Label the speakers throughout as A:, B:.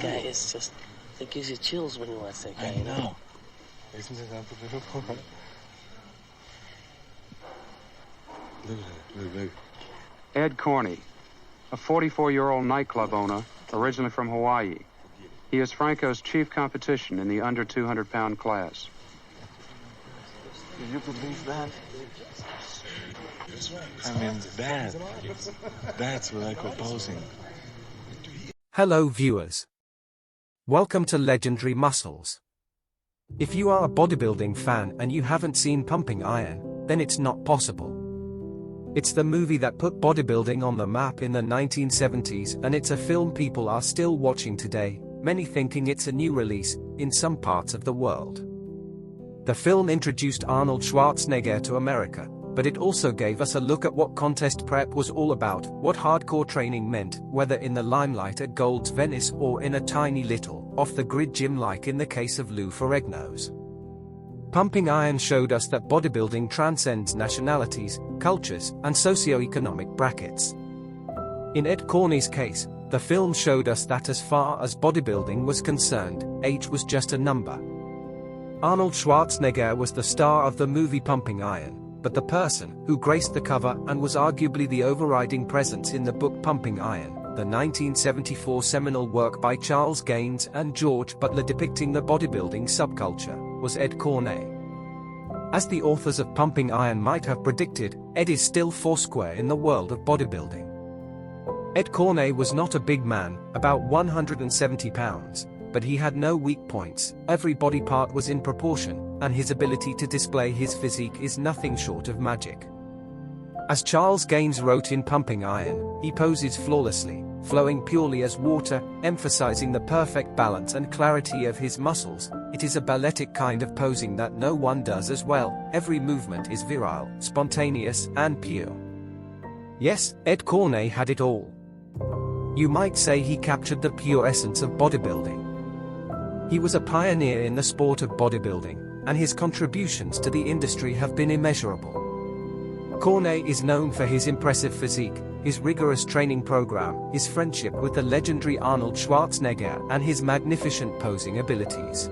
A: guy is just, it gives you chills when you watch that guy.
B: I know. Isn't it unbelievable? Look at it.
C: Ed Corney, a 44-year-old nightclub owner, originally from Hawaii. He is Franco's chief competition in the under 200-pound class.
B: Can you believe that? I mean, that's what I call posing.
D: Hello viewers. Welcome to Legendary Muscles. If you are a bodybuilding fan and you haven't seen Pumping Iron, then it's not possible. It's the movie that put bodybuilding on the map in the 1970s, and it's a film people are still watching today, many thinking it's a new release in some parts of the world. The film introduced Arnold Schwarzenegger to America, but it also gave us a look at what contest prep was all about, what hardcore training meant, whether in the limelight at Gold's Venice or in a tiny little, off-the-grid gym like in the case of Lou Ferrigno's. Pumping Iron showed us that bodybuilding transcends nationalities, cultures, and socio-economic brackets. In Ed Corney's case, the film showed us that as far as bodybuilding was concerned, age was just a number. Arnold Schwarzenegger was the star of the movie Pumping Iron, but the person who graced the cover and was arguably the overriding presence in the book Pumping Iron, the 1974 seminal work by Charles Gaines and George Butler depicting the bodybuilding subculture, was Ed Corney. As the authors of Pumping Iron might have predicted, Ed is still foursquare in the world of bodybuilding. Ed Corney was not a big man, about 170 pounds, but he had no weak points, every body part was in proportion, and his ability to display his physique is nothing short of magic. As Charles Gaines wrote in Pumping Iron, he poses flawlessly, flowing purely as water, emphasizing the perfect balance and clarity of his muscles. It is a balletic kind of posing that no one does as well, every movement is virile, spontaneous, and pure. Yes, Ed Corney had it all. You might say he captured the pure essence of bodybuilding. He was a pioneer in the sport of bodybuilding, and his contributions to the industry have been immeasurable. Corney is known for his impressive physique, his rigorous training program, his friendship with the legendary Arnold Schwarzenegger, and his magnificent posing abilities.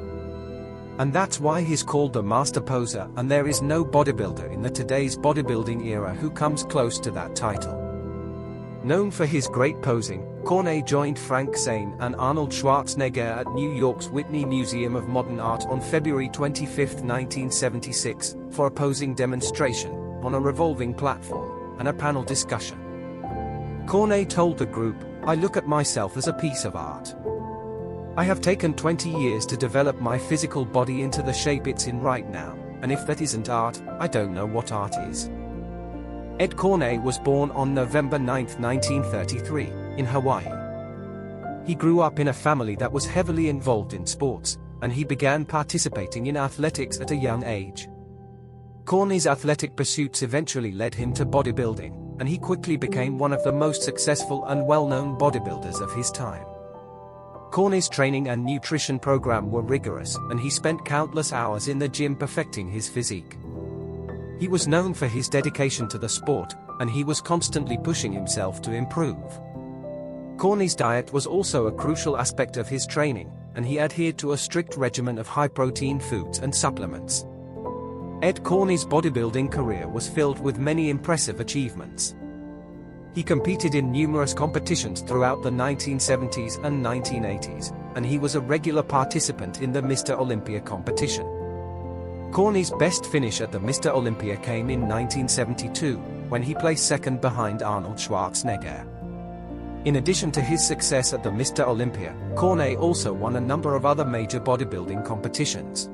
D: And that's why he's called the master poser, and there is no bodybuilder in the today's bodybuilding era who comes close to that title. Known for his great posing, Corney joined Frank Zane and Arnold Schwarzenegger at New York's Whitney Museum of Modern Art on February 25, 1976, for a posing demonstration, on a revolving platform, and a panel discussion. Corney told the group, "I look at myself as a piece of art. I have taken 20 years to develop my physical body into the shape it's in right now, and if that isn't art, I don't know what art is." Ed Corney was born on November 9, 1933, in Hawaii. He grew up in a family that was heavily involved in sports, and he began participating in athletics at a young age. Corney's athletic pursuits eventually led him to bodybuilding, and he quickly became one of the most successful and well-known bodybuilders of his time. Corney's training and nutrition program were rigorous, and he spent countless hours in the gym perfecting his physique. He was known for his dedication to the sport, and he was constantly pushing himself to improve. Corney's diet was also a crucial aspect of his training, and he adhered to a strict regimen of high-protein foods and supplements. Ed Corney's bodybuilding career was filled with many impressive achievements. He competed in numerous competitions throughout the 1970s and 1980s, and he was a regular participant in the Mr. Olympia competition. Corney's best finish at the Mr. Olympia came in 1972, when he placed second behind Arnold Schwarzenegger. In addition to his success at the Mr. Olympia, Corney also won a number of other major bodybuilding competitions.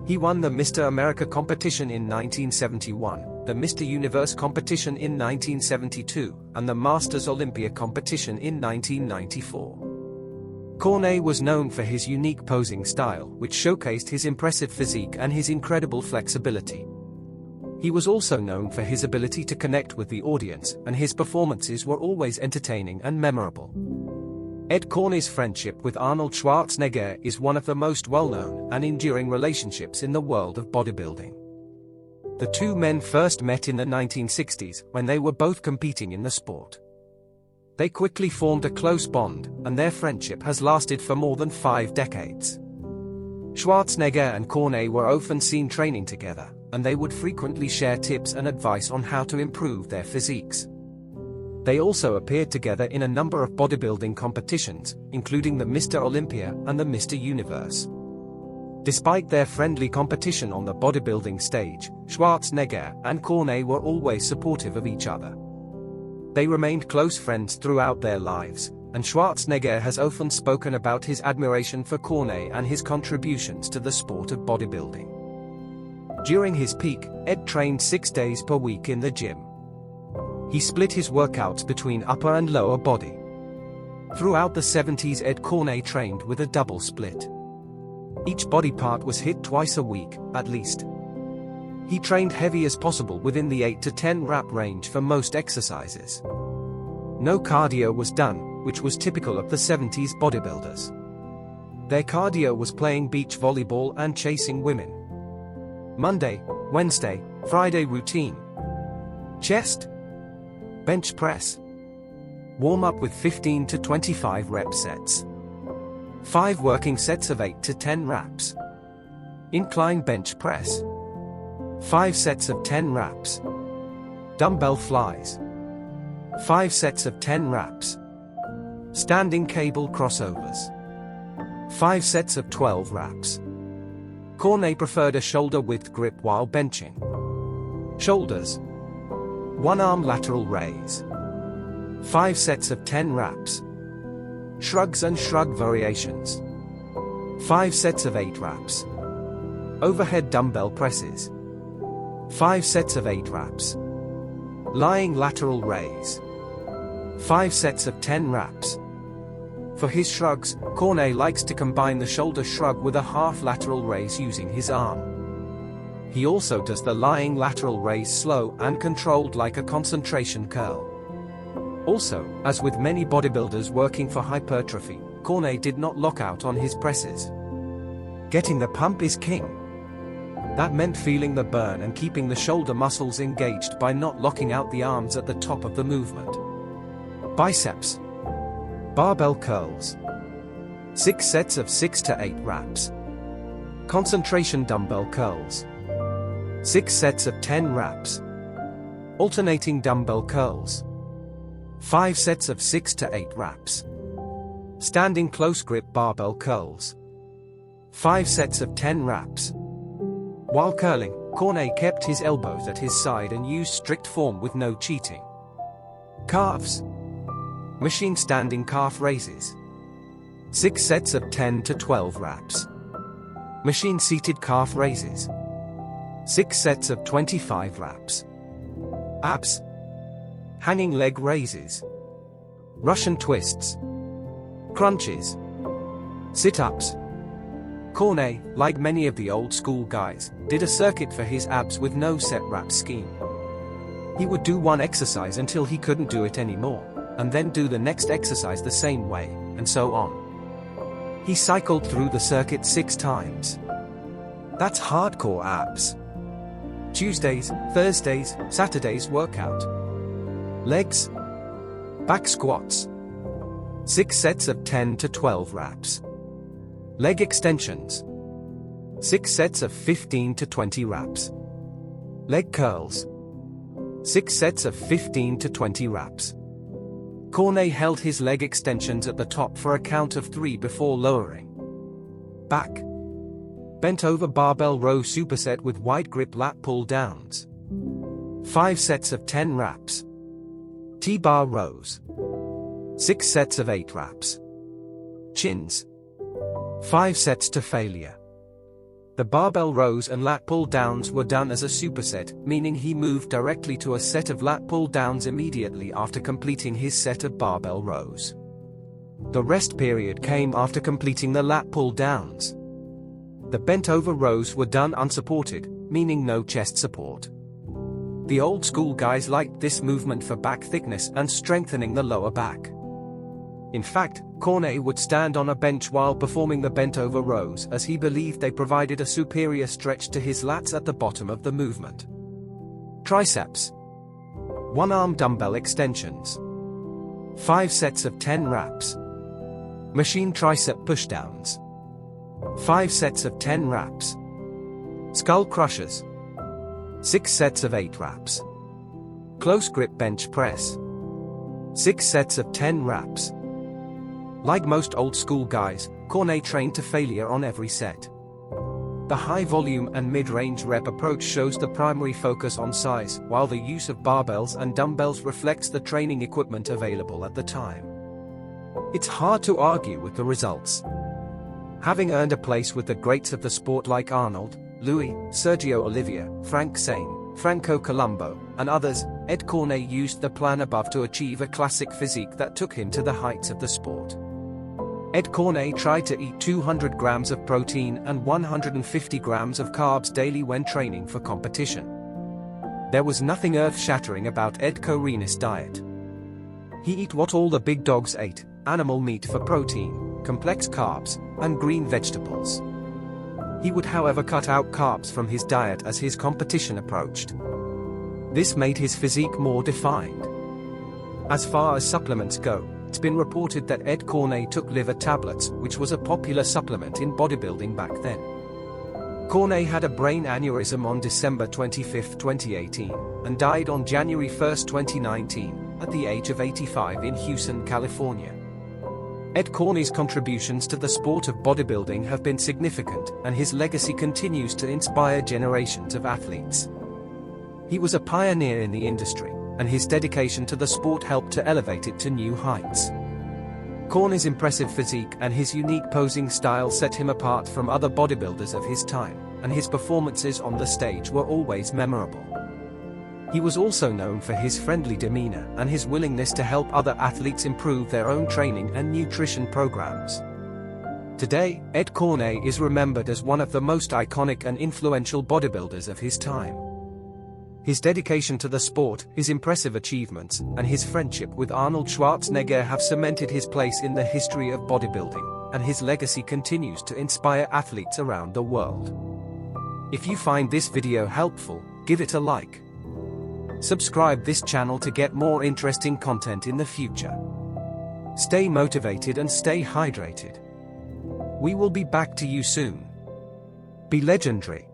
D: He won the Mr. America competition in 1971, the Mr. Universe competition in 1972, and the Masters Olympia competition in 1994. Corney was known for his unique posing style, which showcased his impressive physique and his incredible flexibility. He was also known for his ability to connect with the audience, and his performances were always entertaining and memorable. Ed Corney's friendship with Arnold Schwarzenegger is one of the most well-known and enduring relationships in the world of bodybuilding. The two men first met in the 1960s when they were both competing in the sport. They quickly formed a close bond, and their friendship has lasted for more than 5 decades. Schwarzenegger and Corney were often seen training together, and they would frequently share tips and advice on how to improve their physiques. They also appeared together in a number of bodybuilding competitions, including the Mr. Olympia and the Mr. Universe. Despite their friendly competition on the bodybuilding stage, Schwarzenegger and Corney were always supportive of each other. They remained close friends throughout their lives, and Schwarzenegger has often spoken about his admiration for Corney and his contributions to the sport of bodybuilding. During his peak, Ed trained 6 days per week in the gym. He split his workouts between upper and lower body. Throughout the 70s, Ed Corney trained with a double split. Each body part was hit twice a week, at least. He trained heavy as possible within the 8 to 10 rep range for most exercises. No cardio was done, which was typical of the 70s bodybuilders. Their cardio was playing beach volleyball and chasing women. Monday, Wednesday, Friday routine. Chest. Bench press. Warm up with 15 to 25 rep sets. 5 working sets of 8 to 10 reps. Incline bench press. 5 sets of 10 reps. Dumbbell flies. 5 sets of 10 reps. Standing cable crossovers. 5 sets of 12 reps. Corney preferred a shoulder width grip while benching. Shoulders. 1 arm lateral raise. 5 sets of 10 reps. Shrugs and shrug variations. 5 sets of 8 reps. Overhead dumbbell presses. 5 sets of 8 reps. Lying lateral raise. 5 sets of 10 reps. For his shrugs, Corney likes to combine the shoulder shrug with a half lateral raise using his arm. He also does the lying lateral raise slow and controlled like a concentration curl. Also, as with many bodybuilders working for hypertrophy, Corney did not lock out on his presses. Getting the pump is king. That meant feeling the burn and keeping the shoulder muscles engaged by not locking out the arms at the top of the movement. Biceps. Barbell curls. 6 sets of 6 to 8 reps. Concentration dumbbell curls. 6 sets of 10 reps. Alternating dumbbell curls. 5 sets of 6 to 8 reps. Standing close grip barbell curls. 5 sets of 10 reps. While curling, Corney kept his elbows at his side and used strict form with no cheating. Calves. Machine standing calf raises. 6 sets of 10 to 12 reps. Machine seated calf raises. 6 sets of 25 reps. Abs. Hanging leg raises. Russian twists. Crunches. Sit-ups. Corney, like many of the old school guys, did a circuit for his abs with no set rep scheme. He would do one exercise until he couldn't do it anymore, and then do the next exercise the same way, and so on. He cycled through the circuit 6 times. That's hardcore abs. Tuesdays, Thursdays, Saturdays workout. Legs. Back squats. 6 sets of 10 to 12 reps. Leg extensions. 6 sets of 15 to 20 reps. Leg curls. 6 sets of 15 to 20 reps. Corney held his leg extensions at the top for a count of 3 before lowering. Back. Bent over barbell row superset with wide grip lat pull downs. 5 sets of 10 reps. T-bar rows. 6 sets of 8 reps. Chins. 5 sets to failure. The barbell rows and lat pull downs were done as a superset, meaning he moved directly to a set of lat pull downs immediately after completing his set of barbell rows. The rest period came after completing the lat pull downs. The bent over rows were done unsupported, meaning no chest support. The old school guys liked this movement for back thickness and strengthening the lower back. In fact, Corney would stand on a bench while performing the bent over rows as he believed they provided a superior stretch to his lats at the bottom of the movement. Triceps. 1 arm dumbbell extensions. 5 sets of 10 reps. Machine tricep pushdowns. 5 sets of 10 reps. Skull crushers. 6 sets of 8 reps. Close grip bench press. 6 sets of 10 reps. Like most old school guys, Corney trained to failure on every set. The high volume and mid-range rep approach shows the primary focus on size, while the use of barbells and dumbbells reflects the training equipment available at the time. It's hard to argue with the results. Having earned a place with the greats of the sport like Arnold, Louis, Sergio Olivier, Frank Sain, Franco Colombo, and others, Edcorney used the plan above to achieve a classic physique that took him to the heights of the sport. Edcorney tried to eat 200 grams of protein and 150 grams of carbs daily when training for competition. There was nothing earth-shattering about Edcorney's diet. He ate what all the big dogs ate: animal meat for protein, complex carbs, and green vegetables. He would, however, cut out carbs from his diet as his competition approached. This made his physique more defined. As far as supplements go, it's been reported that Edcorney took liver tablets, which was a popular supplement in bodybuilding back then. Corney had a brain aneurysm on December 25, 2018, and died on January 1, 2019, at the age of 85 in Houston, California. Edcorney's contributions to the sport of bodybuilding have been significant, and his legacy continues to inspire generations of athletes. He was a pioneer in the industry, and his dedication to the sport helped to elevate it to new heights. Corney's impressive physique and his unique posing style set him apart from other bodybuilders of his time, and his performances on the stage were always memorable. He was also known for his friendly demeanor and his willingness to help other athletes improve their own training and nutrition programs. Today, Edcorney is remembered as one of the most iconic and influential bodybuilders of his time. His dedication to the sport, his impressive achievements, and his friendship with Arnold Schwarzenegger have cemented his place in the history of bodybuilding, and his legacy continues to inspire athletes around the world. If you find this video helpful, give it a like. Subscribe this channel to get more interesting content in the future. Stay motivated and stay hydrated. We will be back to you soon. Be legendary.